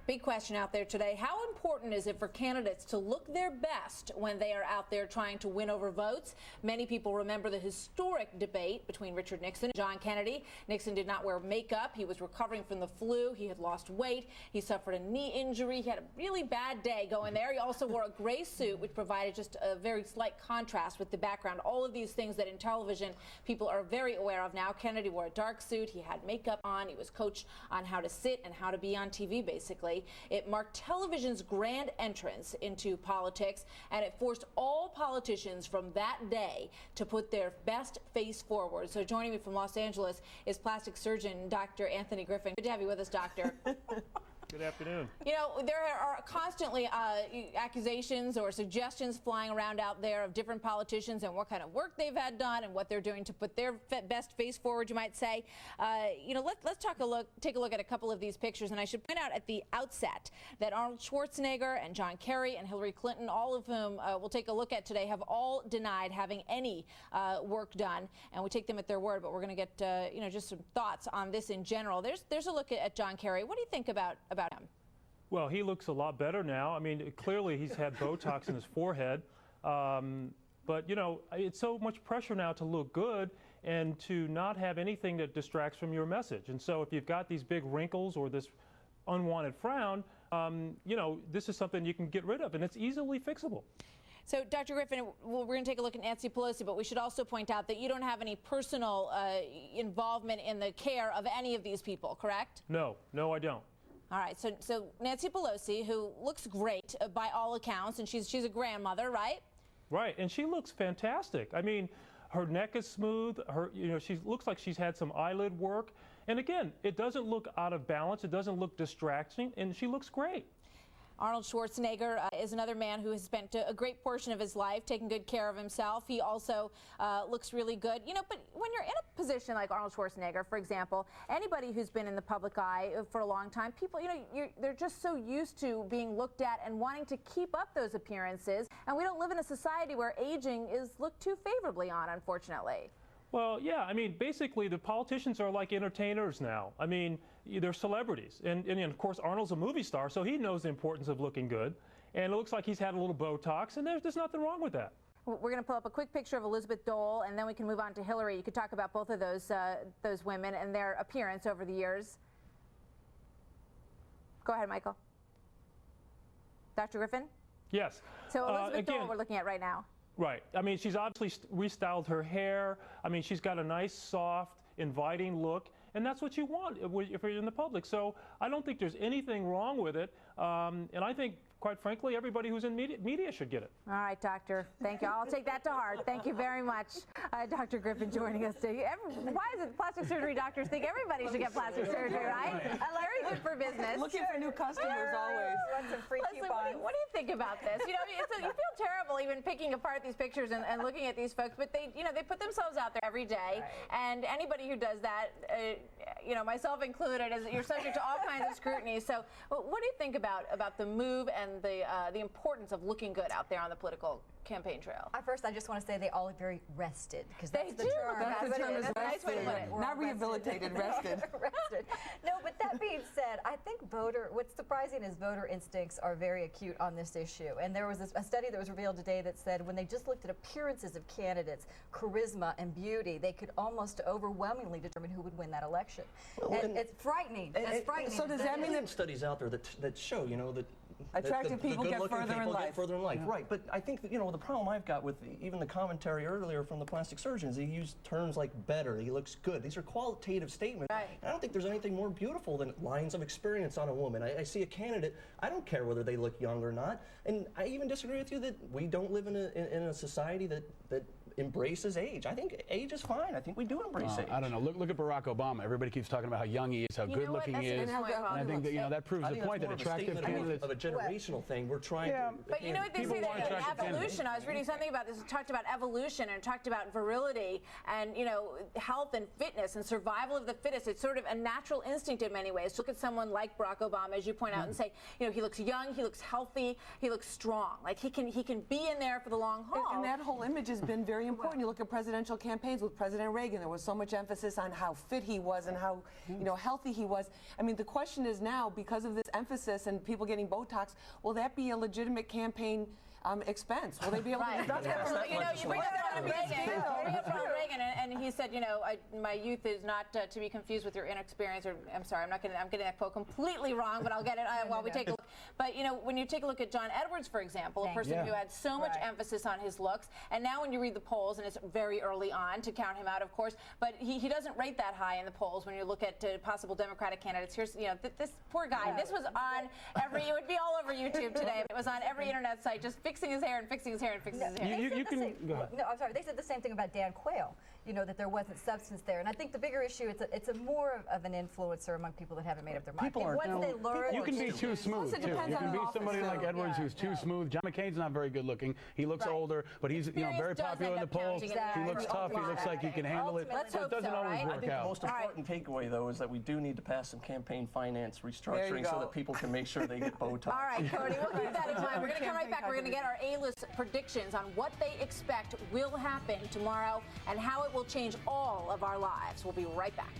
Big question out there today. How important is it for candidates to look their best when they are out there trying to win over votes? Many people remember the historic debate between Richard Nixon and John Kennedy. Nixon did not wear makeup. He was recovering from the flu. He had lost weight. He suffered a knee injury. He had a really bad day going there. He also wore a gray suit, which provided just a very slight contrast with the background. All of these things that in television people are very aware of now. Kennedy wore a dark suit. He had makeup on. He was coached on how to sit and how to be on TV, basically. It marked television's grand entrance into politics, and it forced all politicians from that day to put their best face forward. So joining me from Los Angeles is plastic surgeon Dr. Anthony Griffin. Good to have you with us, doctor. Good afternoon. You know, there are constantly accusations or suggestions flying around out there of different politicians and what kind of work they've had done and what they're doing to put their best face forward, you might say. You know, let's take a look at a couple of these pictures. And I should point out at the outset that Arnold Schwarzenegger and John Kerry and Hillary Clinton, all of whom we'll take a look at today, have all denied having any work done. And we take them at their word, but we're going to get, you know, just some thoughts on this in general. There's a look at John Kerry. What do you think about him? Well, he looks a lot better now. I mean, clearly he's had Botox in his forehead. But, you know, it's so much pressure now to look good and to not have anything that distracts from your message. And so if you've got these big wrinkles or this unwanted frown, you know, this is something you can get rid of, and it's easily fixable. So, Dr. Griffin, we're going to take a look at Nancy Pelosi, but we should also point out that you don't have any personal involvement in the care of any of these people, correct? No, I don't. All right, so Nancy Pelosi, who looks great by all accounts, and she's a grandmother, right? Right, and she looks fantastic. I mean, her neck is smooth. You know, she looks like she's had some eyelid work. And again, it doesn't look out of balance. It doesn't look distracting, and she looks great. Arnold Schwarzenegger is another man who has spent a great portion of his life taking good care of himself. He also looks really good. You know, but when you're in a position like Arnold Schwarzenegger, for example, anybody who's been in the public eye for a long time, people, you know, they're just so used to being looked at and wanting to keep up those appearances. And we don't live in a society where aging is looked too favorably on, unfortunately. Well, yeah, I mean, basically the politicians are like entertainers now. I mean, they're celebrities. And of course, Arnold's a movie star, so he knows the importance of looking good. And it looks like he's had a little Botox, and there's nothing wrong with that. We're going to pull up a quick picture of Elizabeth Dole, and then we can move on to Hillary. You could talk about both of those women and their appearance over the years. Go ahead, Michael. Dr. Griffin? Yes. So Elizabeth Dole we're looking at right now. Right. I mean, she's obviously restyled her hair. I mean, she's got a nice, soft, inviting look, and that's what you want if you're in the public. So I don't think there's anything wrong with it, and I think, quite frankly, everybody who's in media should get it. All right, doctor. Thank you. I'll take that to heart. Thank you very much. Dr. Griffin joining us today. Why is it plastic surgery doctors think everybody should get plastic surgery, right? Very good for business. Looking for new customers always. Want some free Leslie, what do you think about this? You know, you feel terrible even picking apart these pictures and looking at these folks, but they put themselves out there every day, and anybody who does that, you know, myself included, you're subject to all kinds of scrutiny. So, what do you think about the move and the importance of looking good out there on the political campaign trail? First, I just want to say they all look very rested, because that's the term. That's the term is rested. Nice way to put it. Not rehabilitated, rested. Rested. No, but that being said, I think what's surprising is voter instincts are very acute on this issue. And there was a study that was revealed today that said when they just looked at appearances of candidates, charisma and beauty, they could almost overwhelmingly determine who would win that election. Well, and it's frightening. It's frightening. So does that mean that studies out there that show, you know, that attractive people get further in life? Get further in life, right? But I think that, you know, the problem I've got with even the commentary earlier from the plastic surgeons, he used terms like better, he looks good. These are qualitative statements. Right. I don't think there's anything more beautiful than lines of experience on a woman. I see a candidate, I don't care whether they look young or not, and I even disagree with you that we don't live in a society that embraces age. I think age is fine. I think we do embrace age. I don't know. Look at Barack Obama. Everybody keeps talking about how young he is, how good looking he is. And I think that, you know, that proves the point that attractive candidates of a generational thing. We're trying to. But you know what they say that evolution. I was reading something about this. It talked about evolution and it talked about virility and, you know, health and fitness and survival of the fittest. It's sort of a natural instinct in many ways. Look at someone like Barack Obama, as you point out, and say, you know, he looks young, he looks healthy, he looks strong. Like he can be in there for the long haul. And that whole image has been very very important. You look at presidential campaigns with President Reagan, there was so much emphasis on how fit he was and how healthy he was. I mean, the question is now, because of this emphasis and people getting Botox, will that be a legitimate campaign expense? Will they be able to deduct that from you bring up Reagan, and he said, my youth is not to be confused with your inexperience. Or I'm sorry, I'm getting that quote completely wrong, but I'll get it while we take a look. But when you take a look at John Edwards, for example, a person who had so much emphasis on his looks, and now when you read the polls, and it's very early on to count him out, of course, but he doesn't rate that high in the polls when you look at possible Democratic candidates. Here's this poor guy. This was on it would be all over YouTube today. It was on every internet site, just fixing his hair and fixing his hair and fixing his hair. No, I'm sorry. They said the same thing about Dan Quayle. That there wasn't substance there, and I think the bigger issue it's a more of an influencer among people that haven't made up their mind. Once they learn, you can be too smooth too. You can be somebody like Edwards who's too smooth. John McCain's not very good looking. He looks older, but he's very popular in the polls. He looks tough. He looks like he can handle it. Let's It doesn't always work out. I think the most important takeaway, though, is that we do need to pass some campaign finance restructuring so that people can make sure they get Botox. All right, Cody, we'll keep that in mind. We're going to come right back. We're going to get our A-list predictions on what they expect will happen tomorrow and how it will change all of our lives. We'll be right back.